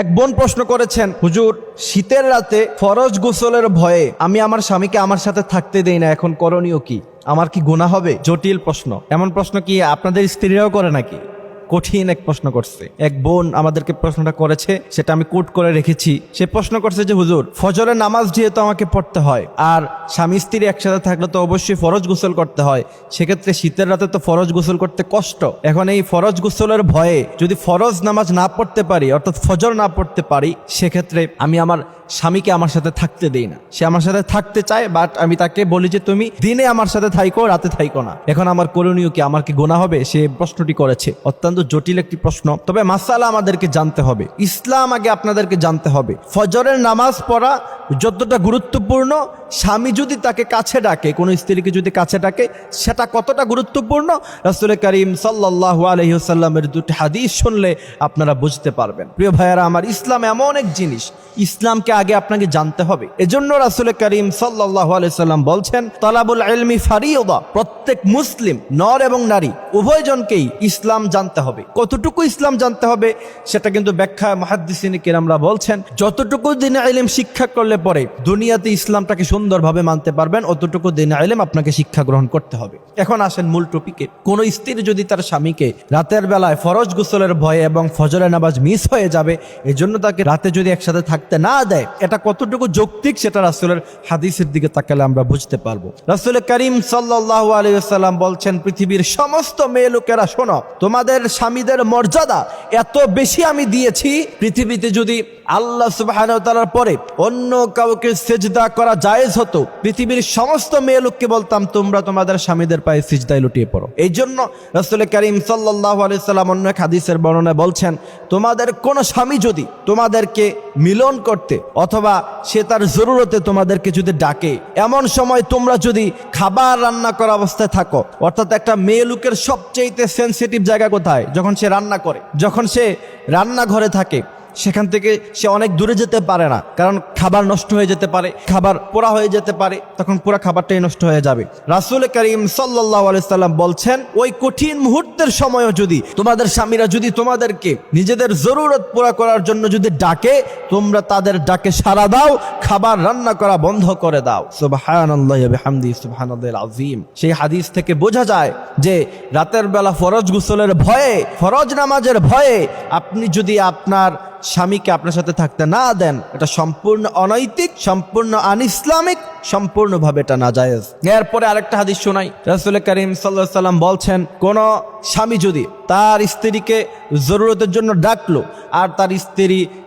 এক বোন প্রশ্ন করেছেন, হুজুর শীতের রাতে ফরজ গোসলের ভয়ে আমি আমার স্বামীকে আমার সাথে থাকতে দেই না, এখন করণীয় কি? আমার কি গুনাহ হবে? জটিল প্রশ্ন। এমন প্রশ্ন কি আপনাদের স্ত্রীরাও করে নাকি? কঠিন এক প্রশ্ন করছে এক বোন, আমাদেরকে প্রশ্নটা করেছে, সেটা আমি কোট করে রেখেছি। সে প্রশ্ন করছে যে হুজুর, ফজরের নামাজ যেহেতু আমাকে পড়তে হয় আর স্বামী স্ত্রী একসাথে থাকলে তো অবশ্যই ফরজ গোসল করতে হয়, সেক্ষেত্রে শীতের রাতে তো ফরজ গোসল করতে কষ্ট। এখন এই ফরজ গোসলের ভয়ে যদি ফরজ নামাজ না পড়তে পারি, অর্থাৎ ফজর না পড়তে পারি, সেক্ষেত্রে আমি আমার স্বামীকে আমার সাথে থাকতে দেই না। সে আমার সাথে থাকতে চায়, বাট আমি তাকে বলি যে তুমি দিনে আমার সাথে থাইকো, রাতে থাইকো না। এখন আমার করণীয় কি? আমার কি গুনাহ হবে? সে প্রশ্নটি করেছে। অত্যন্ত জটিল একটি প্রশ্ন, তবে মাসালা আমাদেরকে জানতে হবে। ইসলাম আগে আপনাদেরকে জানতে হবে। ফজরের নামাজ পড়া যতটা গুরুত্বপূর্ণ, স্বামী যদি তাকে কাছে ডাকে, কোনো স্ত্রীকে যদি কাছে ডাকে, সেটা কতটা গুরুত্বপূর্ণ রাসূল করিম সাল্লাল্লাহু আলাইহি ওয়াসাল্লামের দুটি হাদিস শুনলে আপনারা বুঝতে পারবেন। প্রিয় ভাইয়েরা আমার, ইসলাম এমন এক জিনিস, ইসলামকে আগে আপনাকে জানতে হবে। এজন্য রাসূল করিম সাল্লাল্লাহু আলাইহি ওয়াসাল্লাম বলছেন, তালাবুল ইলমি ফারিয়্যিদা, প্রত্যেক মুসলিম নর এবং নারী উভয়জনকেই ইসলাম জানতে হবে। কতটুকু ইসলাম জানতে হবে সেটা কিন্তু ব্যাখ্যা মুহাদ্দিসিন কিরামরা বলছেন, যতটুকু দ্বীনে ইলম শিক্ষা করলে পরে দুনিয়াতে ইসলামটাকে সুন্দরভাবে মানতে পারবেন, অতটুকু দ্বীনে ইলম আপনাকে শিক্ষা গ্রহণ করতে হবে। এখন আসেন মূল টপিকে। কোন স্ত্রী যদি তার স্বামীকে রাতের বেলায় ফরজ গোসলের ভয়ে এবং ফজরের নামাজ মিস হয়ে যাবে এজন্য তাকে রাতে যদি একসাথে থাকতে না দেয়, এটা কতটুকু যৌক্তিক সেটা রাসূলের হাদিসের দিকে তাকালে আমরা বুঝতে পারবো। রাসূল করিম সাল্লাল্লাহু আলাইহি ওয়াসাল্লাম বলছেন, পৃথিবীর সমস্ত মেয়ে লোকেরা শোনো, তোমাদের স্বামীদের মর্যাদা এত বেশি আমি দিয়েছি, পৃথিবীতে যদি আল্লাহ সুবহানাহু ওয়া তাআলার পরে অন্য কাউকে সিজদা করা জায়েজ হতো, পৃথিবীর সমস্ত মেয়ে লোককে বলতাম তোমরা তোমাদের স্বামীদের পায়ে সিজদায় লুটিয়ে পড়ো। এই জন্য রাসূল করিম সাল্লাল্লাহু আলাইহি ওয়াসাল্লাম অন্য এক হাদিসের বর্ণনায় বলছেন, তোমাদের কোন স্বামী যদি তোমাদেরকে মিলন করতে অথবা সে তার জরুরতে তোমাদেরকে যদি ডাকে, এমন সময় তোমরা যদি খাবার রান্না করা অবস্থায় থাকো, অর্থাৎ একটা মেয়ে লোকের সবচেয়ে সেনসিটিভ জায়গা কোথায়? যখন সে রান্না করে, যখন সে রান্নাঘরে থাকে, সেখান থেকে সে অনেক দূরে যেতে পারে না, কারণ খাবার নষ্ট হয়ে যেতে পারে, খাবার পোড়া হয়ে যেতে পারে, তখন পুরো খাবারটাই নষ্ট হয়ে যাবে। রাসূল করিম সাল্লাল্লাহু আলাইহি সাল্লাম বলছেন, ওই কঠিন মুহূর্তের সময়ও যদি তোমাদের স্বামীরা যদি তোমাদেরকে নিজেদের জরুরত পুরা করার জন্য যদি ডাকে, তোমরা তাদের ডাকে সাড়া দাও, খাবার রান্না করা বন্ধ করে দাও। সুবহানাল্লাহি ওয়া বিহামদিহি সুবহানাল্লাহিল আযীম। সেই হাদিস থেকে বোঝা যায় যে রাতের বেলা ফরজ গোসলের ভয়ে, ফরজ নামাজের ভয়ে আপনি যদি আপনার স্বামীকে আপনার সাথে থাকতে না দেন, এটা সম্পূর্ণ অনৈতিক, সম্পূর্ণ আনইসলামিক, সম্পূর্ণভাবে এটা নাজায়েজ। এরপরে আরেকটা হাদিস শোনাই। রাসূল করিম সাল্লাল্লাহু আলাইহি সাল্লাম বলছেন, কোন স্বামী যদি তার স্ত্রীকে জরুরতের জন্য ডাকলো আর তার স্ত্রী